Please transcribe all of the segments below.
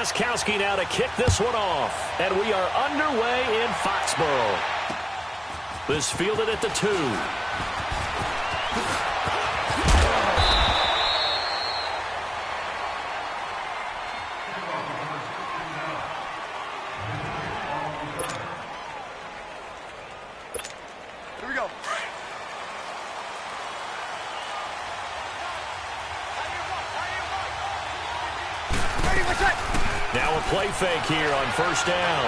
Gostkowski now to kick this one off. And we are underway in Foxborough. This fielded at the 2. Here we go. Now a play fake here on first down.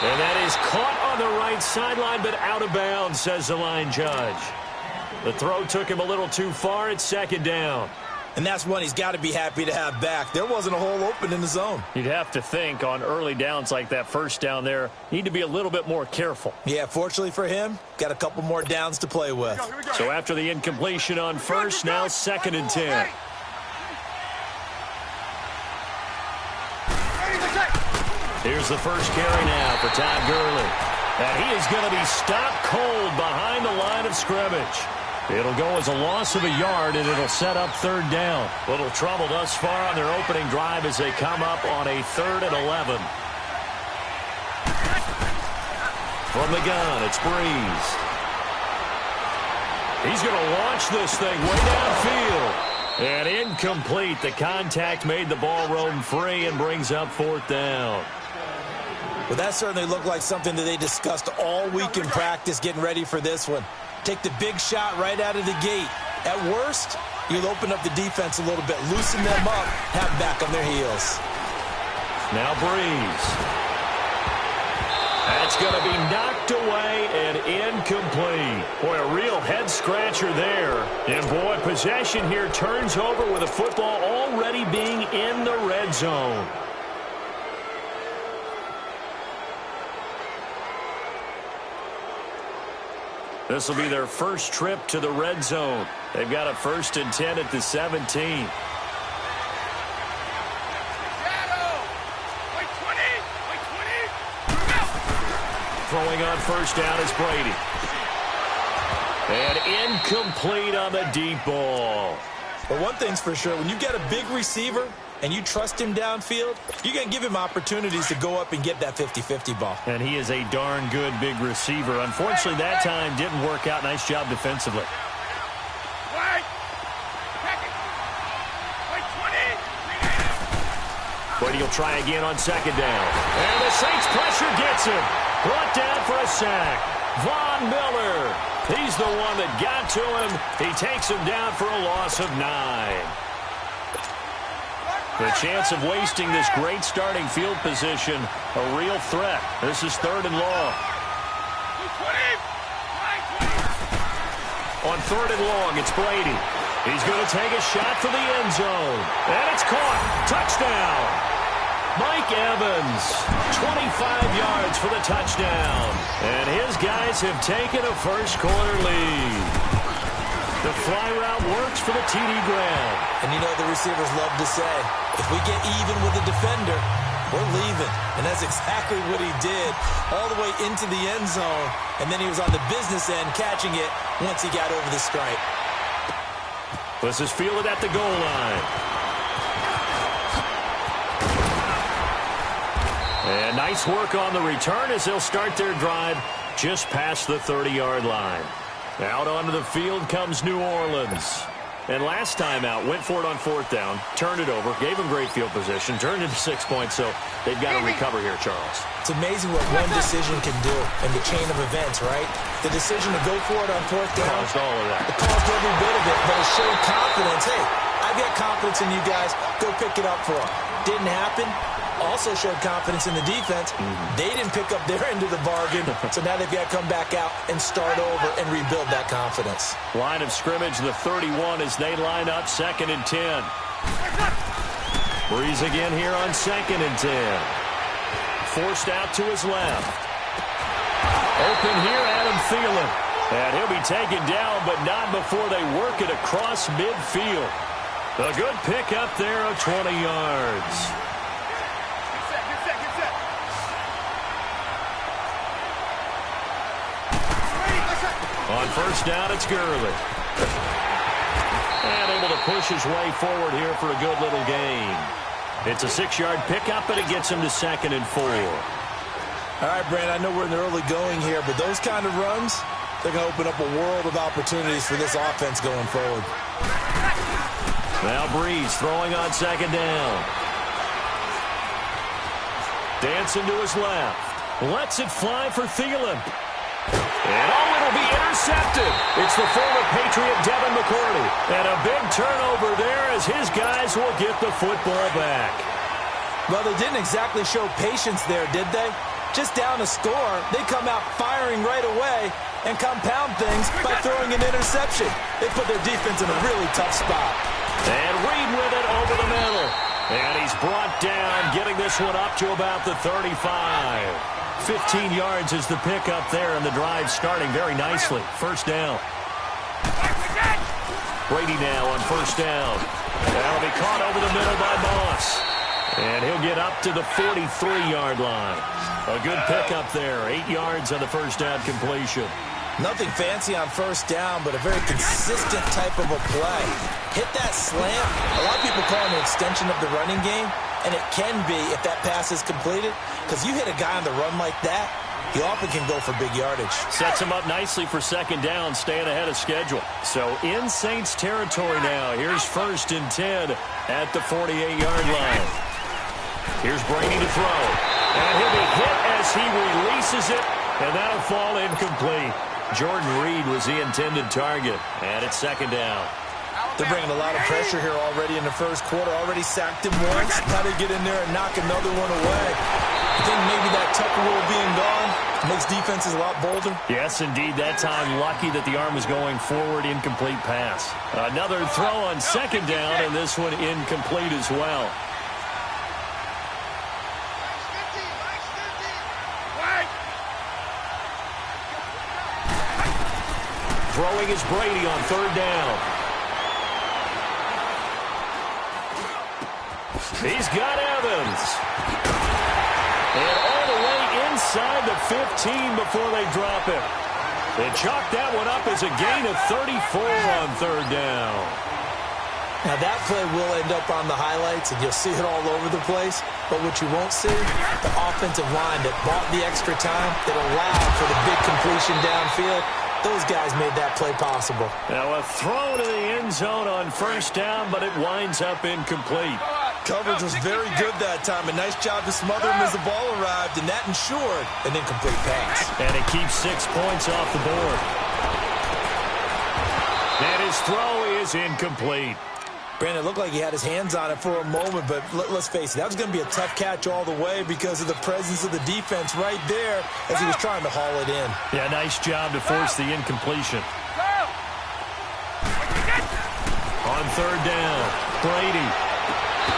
And that is caught on the right sideline, but out of bounds, says the line judge. The throw took him a little too far. It's second down. And that's one he's got to be happy to have back. There wasn't a hole open in the zone. You'd have to think on early downs like that first down there, need to be a little bit more careful. Yeah, fortunately for him, got a couple more downs to play with. Here we go. So after the incompletion on first, now second and 10. Here's the first carry now for Todd Gurley. And he is going to be stopped cold behind the line of scrimmage. It'll go as a loss of a yard, and it'll set up third down. Little trouble thus far on their opening drive as they come up on a 3rd and 11. From the gun, it's Breeze. He's going to launch this thing way downfield. And incomplete. The contact made the ball roam free and brings up 4th down. Well, that certainly looked like something that they discussed all week in practice getting ready for this one. Take the big shot right out of the gate. At worst, you'll open up the defense a little bit, loosen them up, have them back on their heels. Now Breeze. That's going to be knocked away and incomplete. Boy, a real head-scratcher there. And, boy, possession here turns over with the football already being in the red zone. This will be their first trip to the red zone. They've got a 1st and 10 at the 17. Throwing on first down is Brady. And incomplete on the deep ball. But one thing's for sure, when you've got a big receiver and you trust him downfield, you're going to give him opportunities to go up and get that 50-50 ball. And he is a darn good big receiver. Unfortunately, that time didn't work out. Nice job defensively. Brady will try again on second down. And the Saints pressure gets him. Brought down for a sack. Von Miller. He's the one that got to him. He takes him down for a loss of 9. The chance of wasting this great starting field position, a real threat. This is 3rd and long. On 3rd and long, it's Brady. He's going to take a shot for the end zone. And it's caught. Touchdown. Mike Evans, 25 yards for the touchdown. And his guys have taken a first-quarter lead. The fly route works for the TD Graham. And you know the receivers love to say, if we get even with the defender, we're leaving. And that's exactly what he did all the way into the end zone. And then he was on the business end catching it once he got over the stripe. This is fielded at the goal line. And nice work on the return as they'll start their drive just past the 30-yard line. Out onto the field comes New Orleans. And last time out, went for it on 4th down, turned it over, gave them great field position, turned into 6 points, so they've got to recover here, Charles. It's amazing what one decision can do in the chain of events, right? The decision to go for it on 4th down. Caused all of that. It caused every bit of it, but it showed confidence. Hey, I've got confidence in you guys. Go pick it up for them. Didn't happen. Also showed confidence in the defense. They didn't pick up their end of the bargain, so now they've got to come back out and start over and rebuild that confidence. Line of scrimmage, the 31 as they line up 2nd and 10. Breeze again here on 2nd and 10. Forced out to his left. Open here, Adam Thielen. And he'll be taken down, but not before they work it across midfield. A good pick up there of 20 yards. On first down, it's Gurley. And able to push his way forward here for a good little gain. It's a 6-yard pickup, and it gets him to 2nd and 4. All right, Brandon, I know we're in the early going here, but those kind of runs, they're going to open up a world of opportunities for this offense going forward. Now Breeze throwing on 2nd down. Dancing to his left. Lets it fly for Thielen. And it'll be intercepted. It's the former Patriot Devin McCourty. And a big turnover there as his guys will get the football back. Well, they didn't exactly show patience there, did they? Just down a score, they come out firing right away and compound things by throwing an interception. They put their defense in a really tough spot. And Reed with it over the middle. And he's brought down, getting this one up to about the 35. 15 yards is the pickup there, and the drive starting very nicely. First down. Brady now on first down. That'll be caught over the middle by Moss. And he'll get up to the 43-yard line. A good pickup there. 8 yards on the first down completion. Nothing fancy on first down, but a very consistent type of a play. Hit that slant. A lot of people call it an extension of the running game, and it can be if that pass is completed, because you hit a guy on the run like that, he often can go for big yardage. Sets him up nicely for second down, staying ahead of schedule. So in Saints territory now. Here's 1st and 10 at the 48-yard line. Here's Brady to throw. And he'll be hit as he releases it, and that'll fall incomplete. Jordan Reed was the intended target, and it's second down. They're bringing a lot of pressure here already in the first quarter. Already sacked him once. Now they get in there and knock another one away. I think maybe that Tucker rule being gone makes defenses a lot bolder. Yes, indeed. That time, lucky that the arm was going forward. Incomplete pass. Another throw on second down, and this one incomplete as well. Throwing is Brady on third down. He's got Evans. And all the way inside the 15 before they drop it. They chalk that one up as a gain of 34 on third down. Now that play will end up on the highlights, and you'll see it all over the place. But what you won't see, the offensive line that bought the extra time, that allowed for the big completion downfield. Those guys made that play possible. Now a throw to the end zone on first down, but it winds up incomplete. Coverage was very good that time. A nice job to smother him as the ball arrived, and that ensured an incomplete pass. And it keeps 6 points off the board. And his throw is incomplete. Brandon, it looked like he had his hands on it for a moment, but let's face it, that was going to be a tough catch all the way because of the presence of the defense right there as he was trying to haul it in. Yeah, nice job to force the incompletion. On third down, Brady.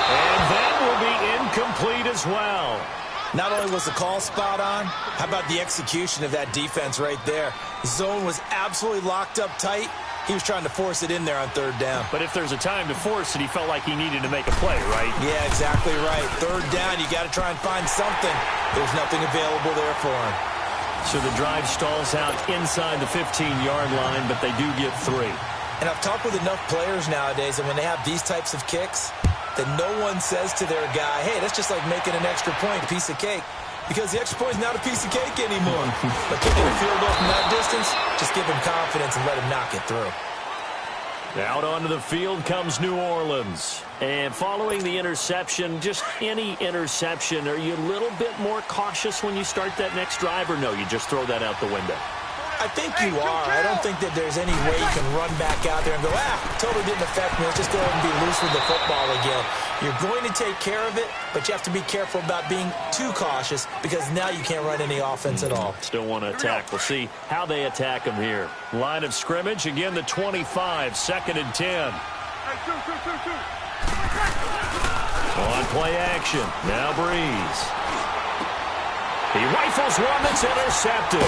And that will be incomplete as well. Not only was the call spot on, how about the execution of that defense right there? The zone was absolutely locked up tight. He was trying to force it in there on third down. But if there's a time to force it, he felt like he needed to make a play, right? Yeah, exactly right. Third down, you got to try and find something. There's nothing available there for him. So the drive stalls out inside the 15-yard line, but they do get 3. And I've talked with enough players nowadays, and when they have these types of kicks, that no one says to their guy, hey, that's just like making an extra point, piece of cake. Because the extra point is not a piece of cake anymore. But kicking the field goal from that distance, just give him confidence and let him knock it through. Out onto the field comes New Orleans. And following the interception, just any interception, are you a little bit more cautious when you start that next drive, or no, you just throw that out the window? I think you are. I don't think that there's any way you can run back out there and go, totally didn't affect me. Let's just go ahead and be loose with the football again. You're going to take care of it, but you have to be careful about being too cautious because now you can't run any offense at all. Still want to attack. We'll see how they attack them here. Line of scrimmage, again the 25, 2nd and 10. On play action, now Breeze. He rifles one that's intercepted.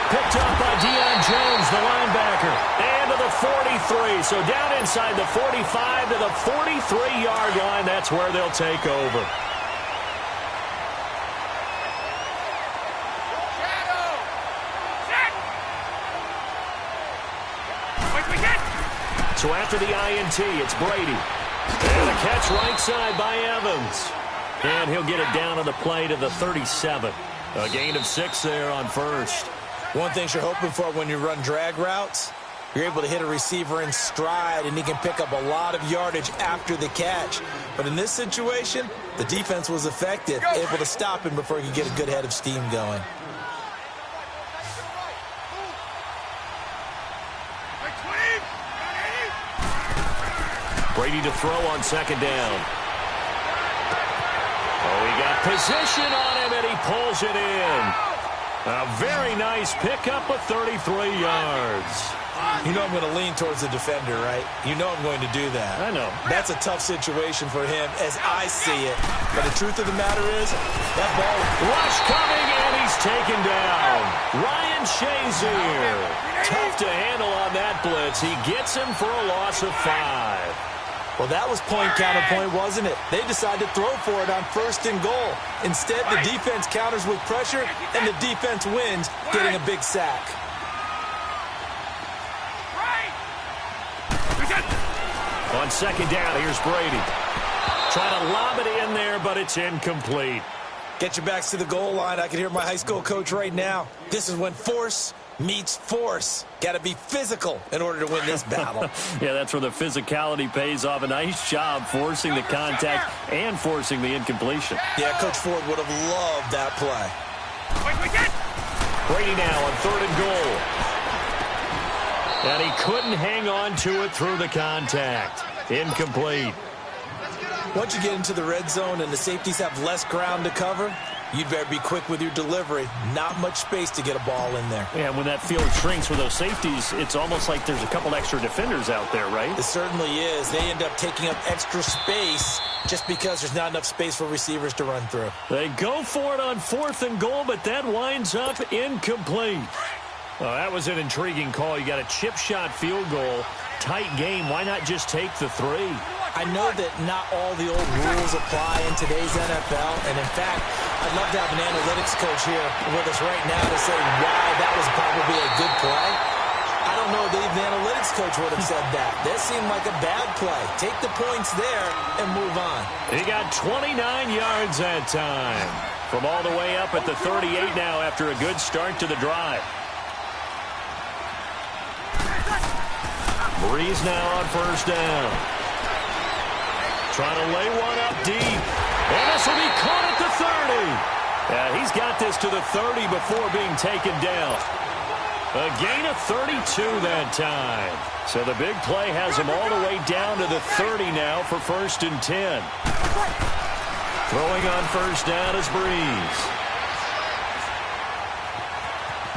Picked up by Deion Jones, the linebacker, and to the 43. So down inside the 45 to the 43-yard line. That's where they'll take over. So after the INT, it's Brady. And a catch right side by Evans. And he'll get it down on the play to the 37. A gain of 6 there on first. One thing you're hoping for when you run drag routes, you're able to hit a receiver in stride, and he can pick up a lot of yardage after the catch. But in this situation, the defense was effective, able to stop him before he could get a good head of steam going. Brady to throw on second down. Oh, he got position on him, and he pulls it in. A very nice pickup of 33 yards. You know I'm going to lean towards the defender, right? You know I'm going to do that. I know. That's a tough situation for him as I see it. But the truth of the matter is, that ball... Rush coming, and he's taken down. Ryan Shazier. Tough to handle on that blitz. He gets him for a loss of 5. Well, that was point-counterpoint, wasn't it? They decided to throw for it on first and goal. Instead, the defense counters with pressure, and the defense wins, getting a big sack. On second down, here's Brady. Trying to lob it in there, but it's incomplete. Get your backs to the goal line. I can hear my high school coach right now. This is when force meets force. Got to be physical in order to win this battle. Yeah, that's where the physicality pays off. A nice job forcing the contact and forcing the incompletion. Yeah, Coach Ford would have loved that play. Brady now on third and goal. And he couldn't hang on to it through the contact. Incomplete. Once you get into the red zone and the safeties have less ground to cover, you'd better be quick with your delivery. Not much space to get a ball in there. Yeah, when that field shrinks with those safeties, it's almost like there's a couple extra defenders out there, right? It certainly is. They end up taking up extra space just because there's not enough space for receivers to run through. They go for it on fourth and goal, but that winds up incomplete. Well, that was an intriguing call. You got a chip shot field goal. Tight game. Why not just take the 3? I know that not all the old rules apply in today's NFL, and in fact, I'd love to have an analytics coach here with us right now to say why that was probably a good play. I don't know that even the analytics coach would have said that. That seemed like a bad play. Take the points there and move on. He got 29 yards that time. From all the way up at the 38 now after a good start to the drive. Breeze now on first down. Trying to lay one up deep. And this will be caught at the 30. Yeah, he's got this to the 30 before being taken down. A gain of 32 that time. So the big play has him all the way down to the 30 now for first and 10. Throwing on first down is Breeze.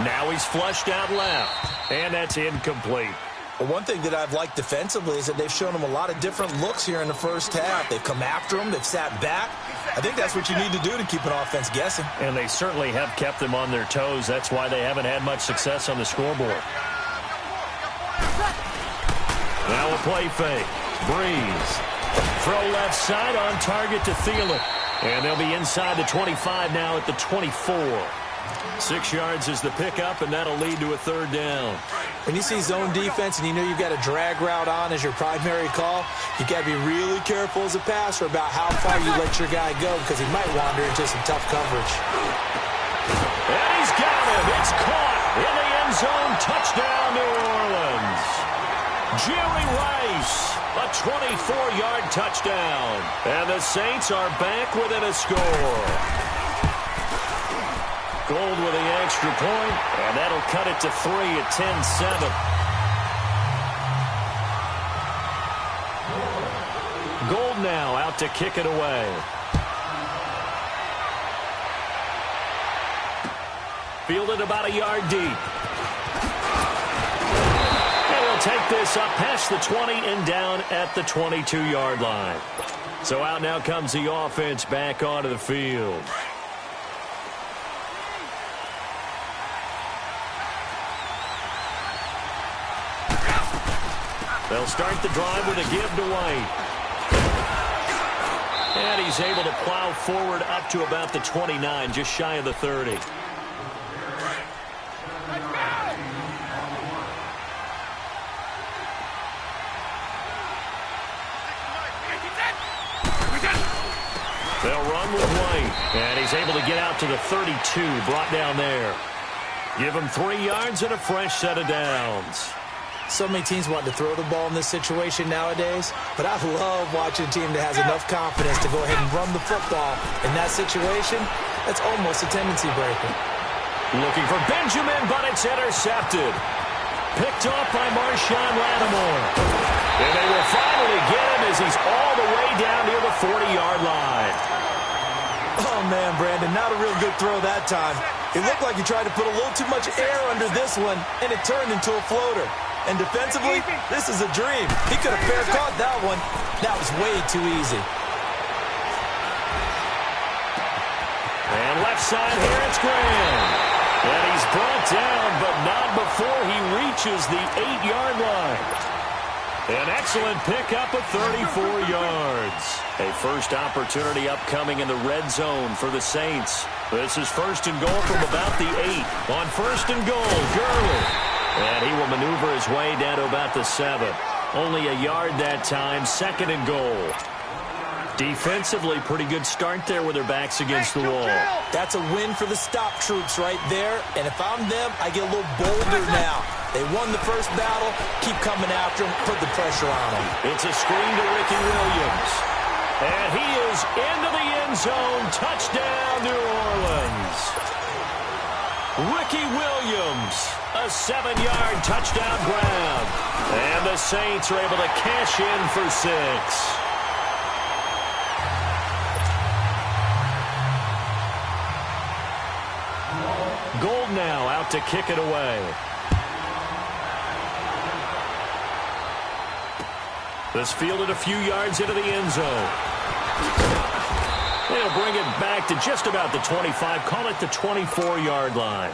Now he's flushed out left. And that's incomplete. Well, one thing that I've liked defensively is that they've shown him a lot of different looks here in the first half. They've come after him. They've sat back. I think that's what you need to do to keep an offense guessing. And they certainly have kept them on their toes. That's why they haven't had much success on the scoreboard. Now a play fake. Breeze. Throw left side on target to Thielen. And they'll be inside the 25 now at the 24. 6 yards is the pickup, and that'll lead to a third down. When you see zone defense and you know you've got a drag route on as your primary call, you've got to be really careful as a passer about how far you let your guy go because he might wander into some tough coverage. And he's got him. It's caught in the end zone. Touchdown, New Orleans. Jerry Rice, a 24-yard touchdown. And the Saints are back within a score. Gold with the extra point, and that'll cut it to 3 at 10-7. Gold now out to kick it away. Fielded about a yard deep. And he'll take this up past the 20 and down at the 22-yard line. So out now comes the offense back onto the field. They'll start the drive with a give to White. And he's able to plow forward up to about the 29, just shy of the 30. They'll run with White, and he's able to get out to the 32, brought down there. Give him 3 yards and a fresh set of downs. So many teams want to throw the ball in this situation nowadays, but I love watching a team that has enough confidence to go ahead and run the football. In that situation, that's almost a tendency breaker. Looking for Benjamin, but it's intercepted. Picked off by Marshawn Lattimore. And they will finally get him as he's all the way down near the 40-yard line. Oh, man, Brandon, not a real good throw that time. It looked like he tried to put a little too much air under this one, and it turned into a floater. And defensively, this is a dream. He could have fair caught that one. That was way too easy. And left side here, it's Graham. And he's brought down, but not before he reaches the 8-yard line. An excellent pickup of 34 yards. A first opportunity upcoming in the red zone for the Saints. This is first and goal from about the 8. On first and goal, Gurley. And he will maneuver his way down to about the 7. Only a yard that time, second and goal. Defensively, pretty good start there with their backs against the wall. That's a win for the stop troops right there. And if I'm them, I get a little bolder now. They won the first battle. Keep coming after them. Put the pressure on them. It's a screen to Ricky Williams. And he is into the end zone. Touchdown, New Orleans. Ricky Williams, a 7-yard touchdown grab. And the Saints are able to cash in for 6. Gold now out to kick it away. This fielded a few yards into the end zone. They'll bring it back to just about the 25, call it the 24-yard line.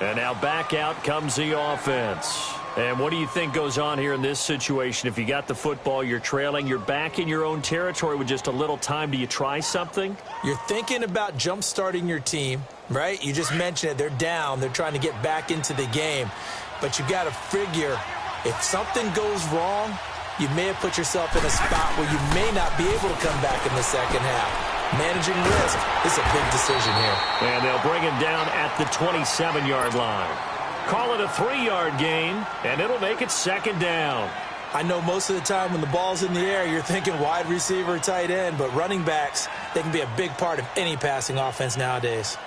And now back out comes the offense. And what do you think goes on here in this situation? If you got the football, you're trailing, you're back in your own territory with just a little time. Do you try something? You're thinking about jump-starting your team, right? You just mentioned it. They're down. They're trying to get back into the game. But you got to figure, if something goes wrong, you may have put yourself in a spot where you may not be able to come back in the second half. Managing risk is a big decision here. And they'll bring him down at the 27-yard line. Call it a 3-yard gain, and it'll make it second down. I know most of the time when the ball's in the air, you're thinking wide receiver, tight end, but running backs, they can be a big part of any passing offense nowadays.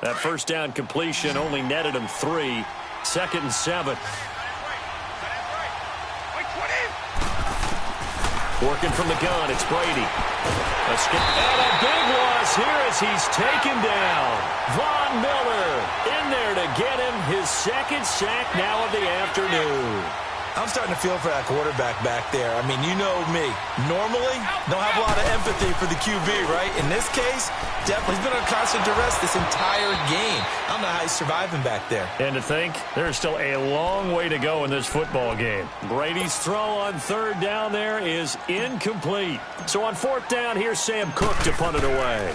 That first down completion only netted him 3. Second and 7. Working from the gun, it's Brady. And a big loss here as he's taken down. Von Miller in there to get him his second sack now of the afternoon. I'm starting to feel for that quarterback back there. I mean, you know me. Normally, don't have a lot of empathy for the QB, right? In this case, definitely he's been under constant duress this entire game. I don't know how he's surviving back there. And to think, there's still a long way to go in this football game. Brady's throw on third down there is incomplete. So on fourth down, here's Sam Cook to punt it away.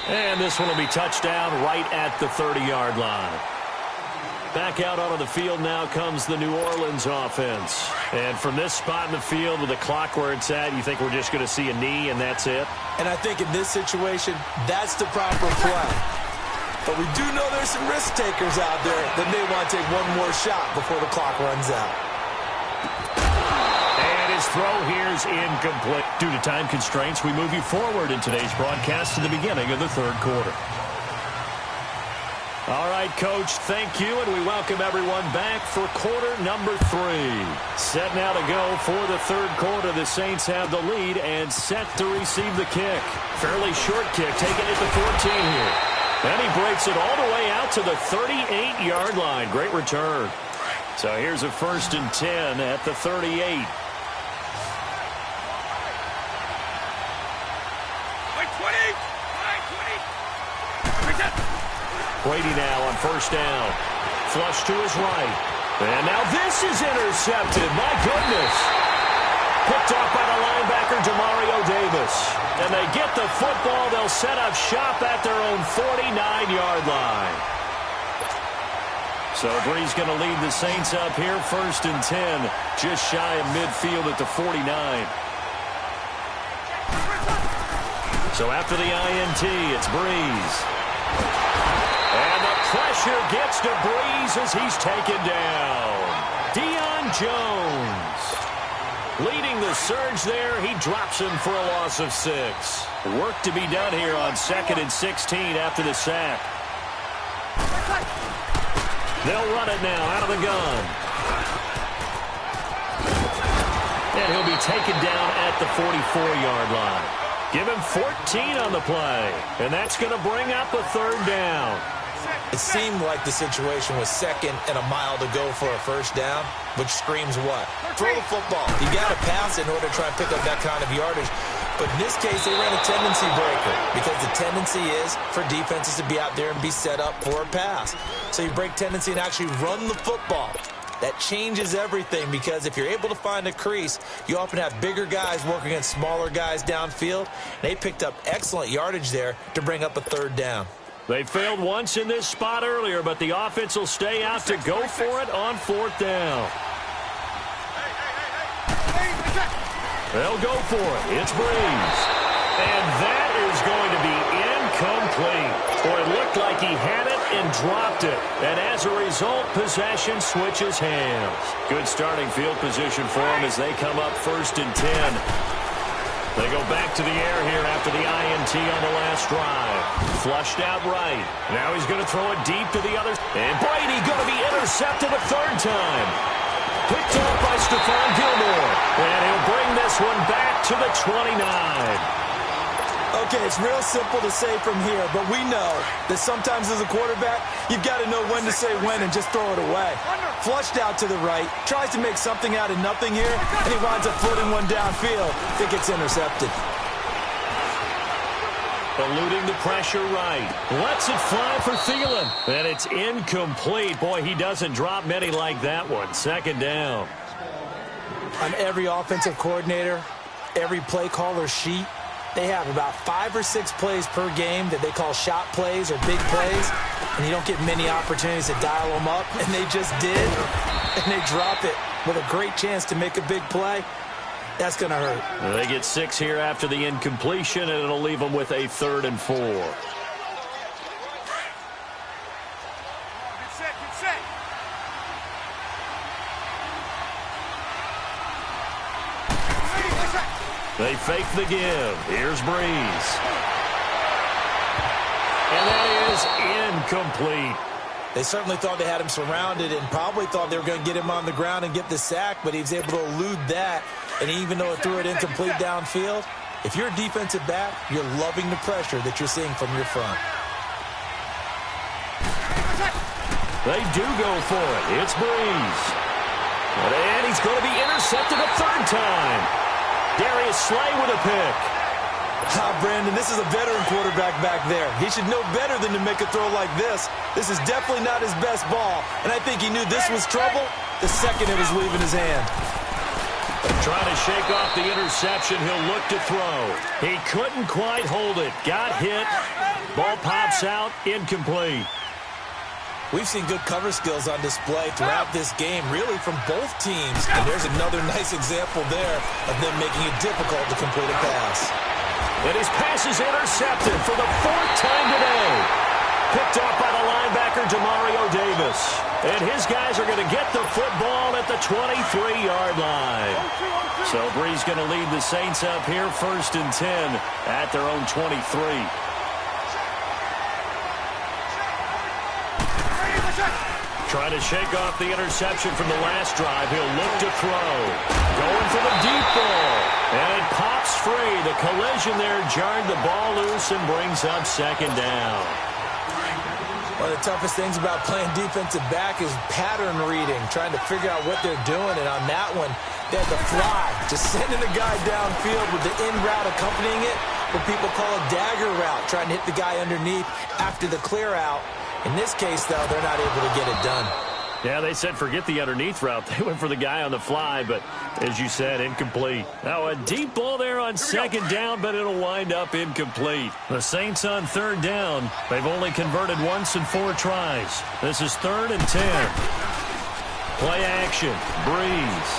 And this one will be touchdown right at the 30-yard line. Back out onto the field now comes the New Orleans offense. And from this spot in the field with the clock where it's at, you think we're just going to see a knee and that's it? And I think in this situation, that's the proper play. But we do know there's some risk takers out there that may want to take one more shot before the clock runs out. His throw here is incomplete. Due to time constraints, we move you forward in today's broadcast to the beginning of the third quarter. All right, Coach, thank you, and we welcome everyone back for quarter number 3. Set now to go for the third quarter. The Saints have the lead and set to receive the kick. Fairly short kick, taken at the 14 here. And he breaks it all the way out to the 38-yard line. Great return. So here's a first and 10 at the 38. Brady now on first down. Flush to his right. And now this is intercepted. My goodness. Picked off by the linebacker, Demario Davis. And they get the football. They'll set up shop at their own 49-yard line. So Bree's going to lead the Saints up here, 1st and 10, just shy of midfield at the 49. So after the INT, it's Breeze. And the pressure gets to Breeze as he's taken down. Deion Jones leading the surge there. He drops him for a loss of 6. Work to be done here on 2nd and 16 after the sack. They'll run it now out of the gun. And he'll be taken down at the 44-yard line. Give him 14 on the play. And that's going to bring up a 3rd down. It seemed like the situation was 2nd and a mile to go for a 1st down, which screams what? Throw the football. You got to pass in order to try and pick up that kind of yardage. But in this case, they ran a tendency breaker because the tendency is for defenses to be out there and be set up for a pass. So you break tendency and actually run the football. That changes everything because if you're able to find a crease, you often have bigger guys working against smaller guys downfield. They picked up excellent yardage there to bring up a 3rd down. They failed once in this spot earlier, but the offense will stay out to go for it on 4th down. They'll go for it. It's Breeze. And that is going to be incomplete. Or it looked like he had it and dropped it. And as a result, possession switches hands. Good starting field position for him as they come up 1st and 10. They go back to the air here after the INT on the last drive. Flushed out right. Now he's going to throw it deep to the other. And Brady going to be intercepted a 3rd time. Picked off by Stephon Gilmore. And he'll bring this one back to the 29. Okay, it's real simple to say from here, but we know that sometimes as a quarterback, you've got to know when to say when and just throw it away. Flushed out to the right, tries to make something out of nothing here, and he winds up floating one downfield. I think it's intercepted. Eluding the pressure right. Lets it fly for Thielen. And it's incomplete. Boy, he doesn't drop many like that one. 2nd down. On every offensive coordinator, every play caller sheet, they have about 5 or 6 plays per game that they call shot plays or big plays, and you don't get many opportunities to dial them up, and they just did, and they drop it with a great chance to make a big play. That's going to hurt. They get 6 here after the incompletion, and it'll leave them with a 3rd and 4. They fake the give. Here's Breeze. And that is incomplete. They certainly thought they had him surrounded and probably thought they were going to get him on the ground and get the sack, but he was able to elude that. And even though it threw it incomplete downfield, if you're a defensive back, you're loving the pressure that you're seeing from your front. They do go for it. It's Breeze. And he's going to be intercepted a 3rd time. Darius Slay with a pick. Brandon, this is a veteran quarterback back there. He should know better than to make a throw like this. This is definitely not his best ball, and I think he knew this was trouble the second it was leaving his hand. Trying to shake off the interception. He'll look to throw. He couldn't quite hold it. Got hit. Ball pops out. Incomplete. We've seen good cover skills on display throughout this game, really from both teams. And there's another nice example there of them making it difficult to complete a pass. And his pass is intercepted for the 4th time today. Picked off by the linebacker, Demario Davis. And his guys are going to get the football at the 23-yard line. So Bree's going to lead the Saints up here, 1st and 10 at their own 23. Trying to shake off the interception from the last drive. He'll look to throw. Going for the deep ball. And it pops free. The collision there jarred the ball loose and brings up 2nd down. One of the toughest things about playing defensive back is pattern reading, trying to figure out what they're doing. And on that one, they had to fly, just sending the guy downfield with the in route accompanying it, what people call a dagger route, trying to hit the guy underneath after the clear out. In this case, though, they're not able to get it done. Yeah, they said forget the underneath route. They went for the guy on the fly, but as you said, incomplete. Now a deep ball there on second down, but it'll wind up incomplete. The Saints on third down. They've only converted once in 4 tries. This is 3rd and 10. Play action. Breeze.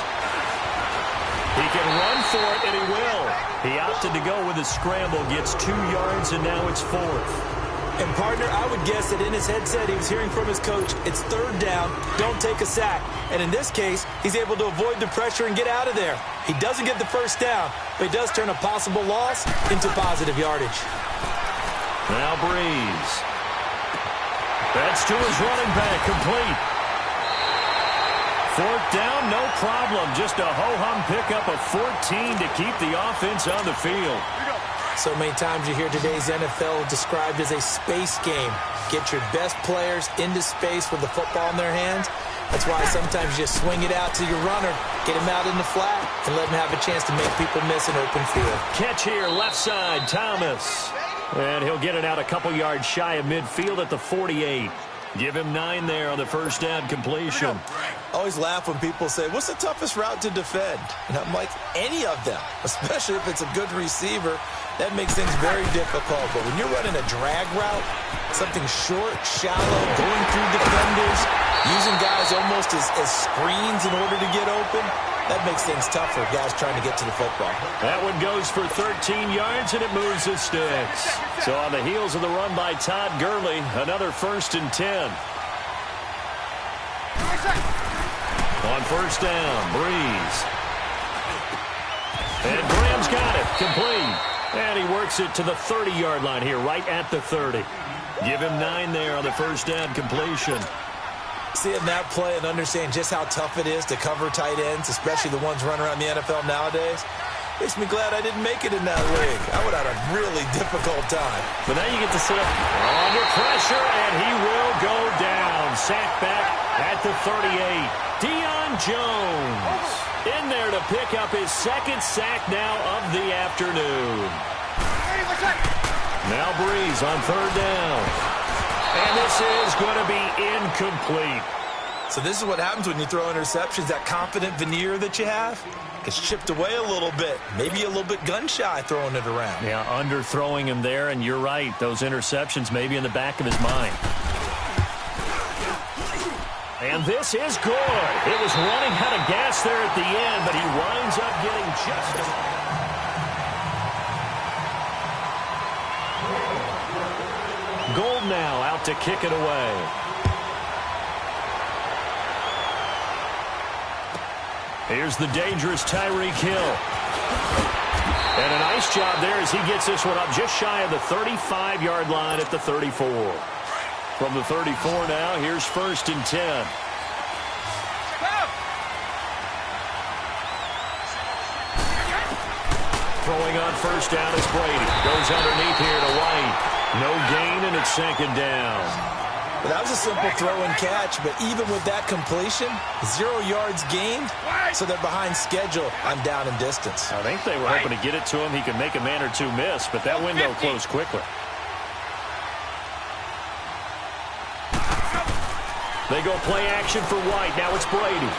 He can run for it, and he will. He opted to go with a scramble, gets 2 yards, and now it's 4th. And, partner, I would guess that in his headset he was hearing from his coach, it's 3rd down, don't take a sack. And in this case, he's able to avoid the pressure and get out of there. He doesn't get the first down, but he does turn a possible loss into positive yardage. Now Breeze. That's to his running back, complete. 4th down, no problem. Just a ho-hum pickup of 14 to keep the offense on the field. So many times you hear today's NFL described as a space game. Get your best players into space with the football in their hands. That's why sometimes you just swing it out to your runner, get him out in the flat, and let him have a chance to make people miss an open field. Catch here, left side, Thomas. And he'll get it out a couple yards shy of midfield at the 48. Give him 9 there on the first down completion. I always laugh when people say, what's the toughest route to defend? And I'm like, any of them, especially if it's a good receiver. That makes things very difficult. But when you're running a drag route, something short, shallow, going through defenders, using guys almost as screens in order to get open, that makes things tough for guys trying to get to the football. That one goes for 13 yards, and it moves the sticks. So on the heels of the run by Todd Gurley, another 1st and 10. On first down, Breeze. And Graham's got it, complete. And he works it to the 30-yard line here, right at the 30. Give him 9 there on the first down completion. Seeing that play and understand just how tough it is to cover tight ends, especially the ones running around the NFL nowadays, makes me glad I didn't make it in that league. I would have had a really difficult time. But now you get to sit up under pressure, and he will go down. Sacked back at the 38. Deion Jones in there to pick up his 2nd sack now of the afternoon. Now Breeze on 3rd down. And this is going to be incomplete. So this is what happens when you throw interceptions. That confident veneer that you have gets chipped away a little bit. Maybe a little bit gun-shy throwing it around. Yeah, underthrowing him there, and you're right. Those interceptions may be in the back of his mind. And this is good. It was running out of gas there at the end, but he winds up getting just a... Gold now out to kick it away. Here's the dangerous Tyreek Hill. And a nice job there as he gets this one up just shy of the 35-yard line at the 34. From the 34 now, here's 1st and 10. Throwing on first down is Brady. Goes underneath here to White. No gain, and it's 2nd down. Well, that was a simple throw and catch, but even with that completion, 0 yards gained, so they're behind schedule on down and distance. I think they were hoping to get it to him. He could make a man or two miss, but that window closed quickly. They go play action for White. Now it's Brady.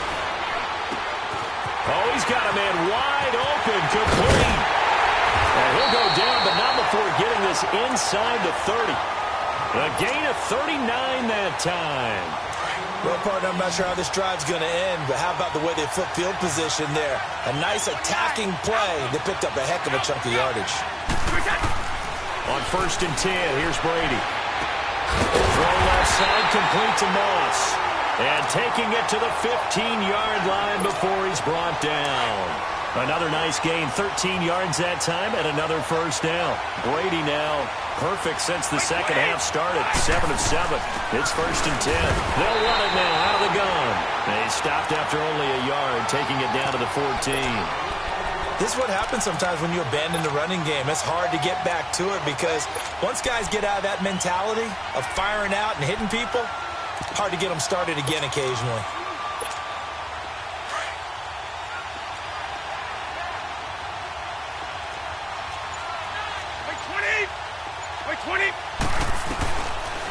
Oh, he's got a man wide open, complete. And he'll go down, but not before getting this inside the 30. A gain of 39 that time. Well, partner, I'm not sure how this drive's going to end, but how about the way they flip field position there? A nice attacking play. They picked up a heck of a chunk of yardage. On 1st and 10, here's Brady. Throw left side, complete to Moss. And taking it to the 15-yard line before he's brought down. Another nice gain, 13 yards that time, and another first down. Brady now perfect since the second half started, 7 of 7. It's 1st and 10. They'll run it now out of the gun. They stopped after only a yard, taking it down to the 14. This is what happens sometimes when you abandon the running game. It's hard to get back to it because once guys get out of that mentality of firing out and hitting people, hard to get them started again occasionally.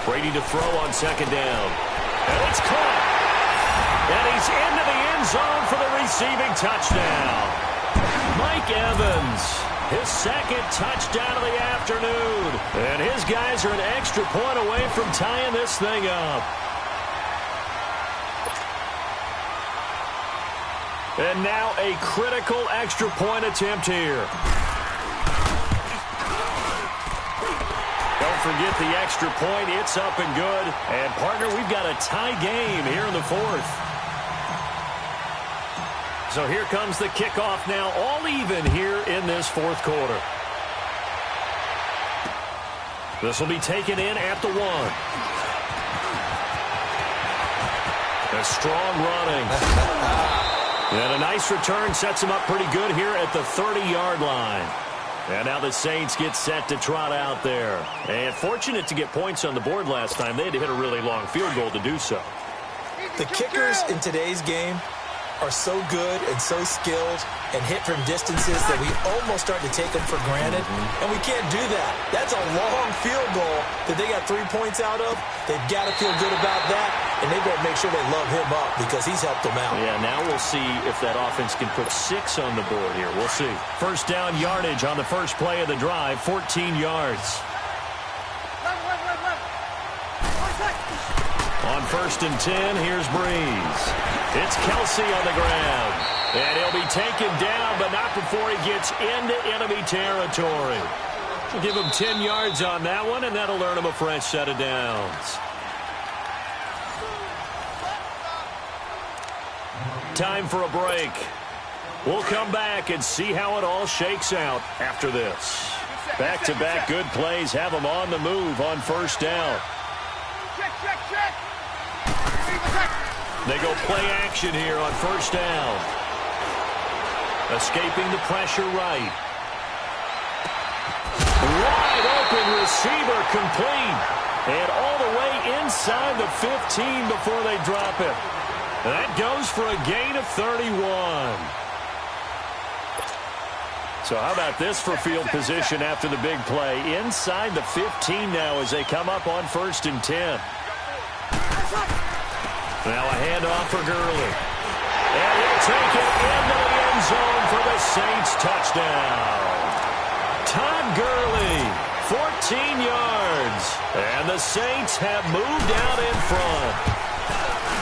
Brady to throw on 2nd down. And it's caught. And he's into the end zone for the receiving touchdown. Mike Evans, his second touchdown of the afternoon. And his guys are an extra point away from tying this thing up. And now a critical extra point attempt here. Don't forget the extra point. It's up and good. And, partner, we've got a tie game here in the fourth. So here comes the kickoff now, all even here in this fourth quarter. This will be taken in at the 1. A strong running. And a nice return sets him up pretty good here at the 30-yard line. And now the Saints get set to trot out there. And fortunate to get points on the board last time. They had to hit a really long field goal to do so. The kickers in today's game are so good and so skilled and hit from distances that we almost start to take them for granted. And we can't do that. That's a long field goal that they got 3 points out of. They've got to feel good about that, and they better make sure they love him up because he's helped them out. Yeah, now we'll see if that offense can put 6 on the board here. We'll see. First down yardage on the first play of the drive, 14 yards. On 1st and 10, here's Breeze. It's Kelsey on the ground. And he'll be taken down, but not before he gets into enemy territory. We'll give him 10 yards on that one, and that'll earn him a fresh set of downs. Time for a break. We'll come back and see how it all shakes out after this. Back-to-back good plays have them on the move on first down. They go play action here on first down. Escaping the pressure right. Wide open receiver complete. And all the way inside the 15 before they drop it. That goes for a gain of 31. So how about this for field position after the big play? Inside the 15 now as they come up on 1st and 10. Now a handoff for Gurley. And he'll take it into the end zone for the Saints touchdown. Todd Gurley, 14 yards. And the Saints have moved out in front.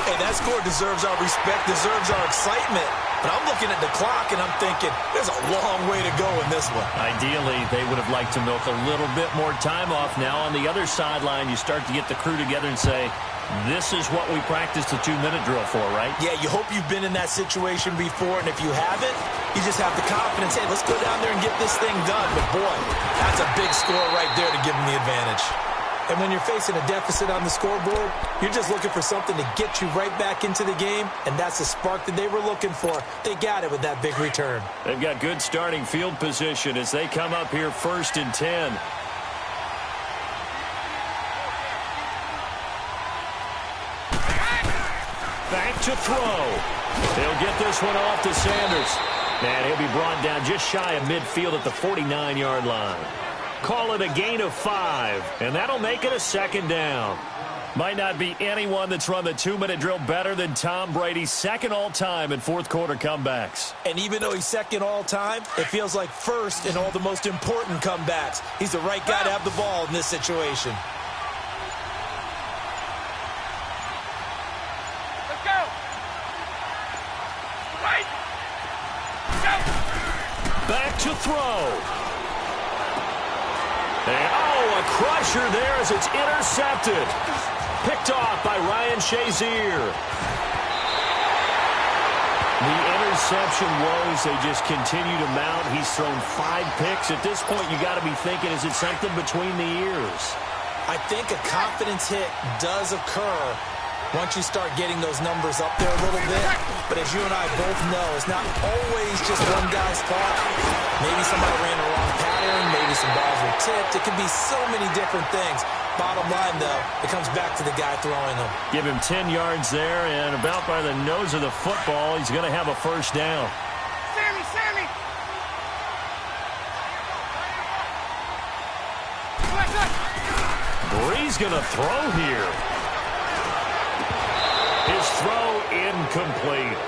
Hey, that score deserves our respect, deserves our excitement. But I'm looking at the clock, and I'm thinking, there's a long way to go in this one. Ideally, they would have liked to milk a little bit more time off. Now, on the other sideline, you start to get the crew together and say, this is what we practiced the 2-minute drill for, right? Yeah, you hope you've been in that situation before, and if you haven't, you just have the confidence, hey, let's go down there and get this thing done. But, boy, that's a big score right there to give them the advantage. And when you're facing a deficit on the scoreboard, you're just looking for something to get you right back into the game, and that's the spark that they were looking for. They got it with that big return. They've got good starting field position as they come up here 1st and 10. Back to throw. He'll get this one off to Sanders. And he'll be brought down just shy of midfield at the 49-yard line. Call it a gain of 5, and that'll make it a 2nd down. Might not be anyone that's run the 2-minute drill better than Tom Brady, 2nd all-time in fourth-quarter comebacks. And even though he's 2nd all-time, it feels like 1st in all the most important comebacks. He's the right guy to have the ball in this situation. Let's go. Right. Go. Back to throw. And, a crusher there as it's intercepted. Picked off by Ryan Shazier. The interception woes, they just continue to mount. He's thrown 5 picks. At this point, you got to be thinking, is it something between the ears? I think a confidence hit does occur once you start getting those numbers up there a little bit. But as you and I both know, it's not always just one guy's fault. Maybe somebody ran the wrong pattern. Maybe some balls were tipped. It could be so many different things. Bottom line, though, it comes back to the guy throwing them. Give him 10 yards there, and about by the nose of the football, he's going to have a 1st down. Sammy! Bree's going to throw here. His throw incomplete.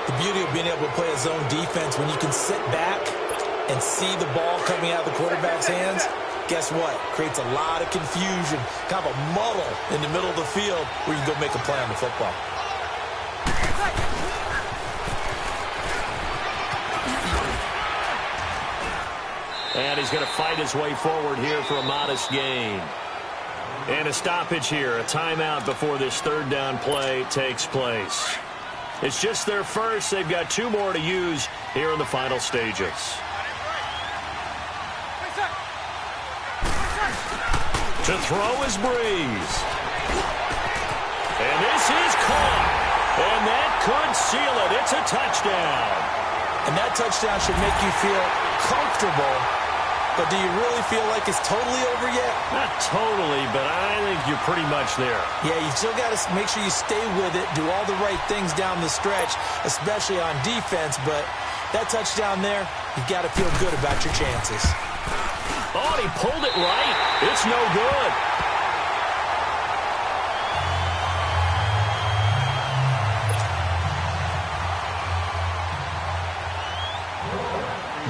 The beauty of being able to play a zone defense when you can sit back and see the ball coming out of the quarterback's hands, guess what? Creates a lot of confusion, kind of a muddle in the middle of the field where you can go make a play on the football. And he's going to fight his way forward here for a modest gain. And a stoppage here, a timeout before this third down play takes place. It's just their first. They've got 2 more to use here in the final stages. To throw is Breeze. And this is caught. And that could seal it. It's a touchdown. And that touchdown should make you feel comfortable. But do you really feel like it's totally over yet? Not totally, but I think you're pretty much there. Yeah, you still got to make sure you stay with it, do all the right things down the stretch, especially on defense. But that touchdown there, you've got to feel good about your chances. Oh, he pulled it right. It's no good.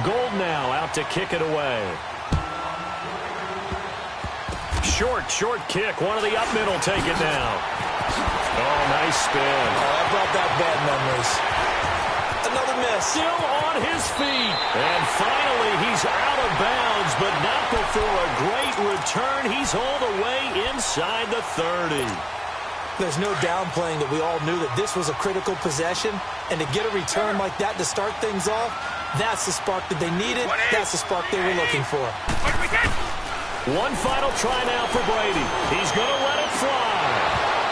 Gold now out to kick it away. Short kick. One of the up middle take it now. Oh, nice spin. Oh, that brought back bad memories. Another miss. Still on his feet. And finally, he's out of bounds, but not before a great return. He's all the way inside the 30. There's no downplaying that we all knew that this was a critical possession, and to get a return like that to start things off, that's the spark that they needed. That's the spark they were looking for. One final try now for Brady. He's going to let it fly.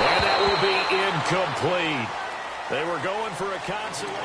And that will be incomplete. They were going for a consolation.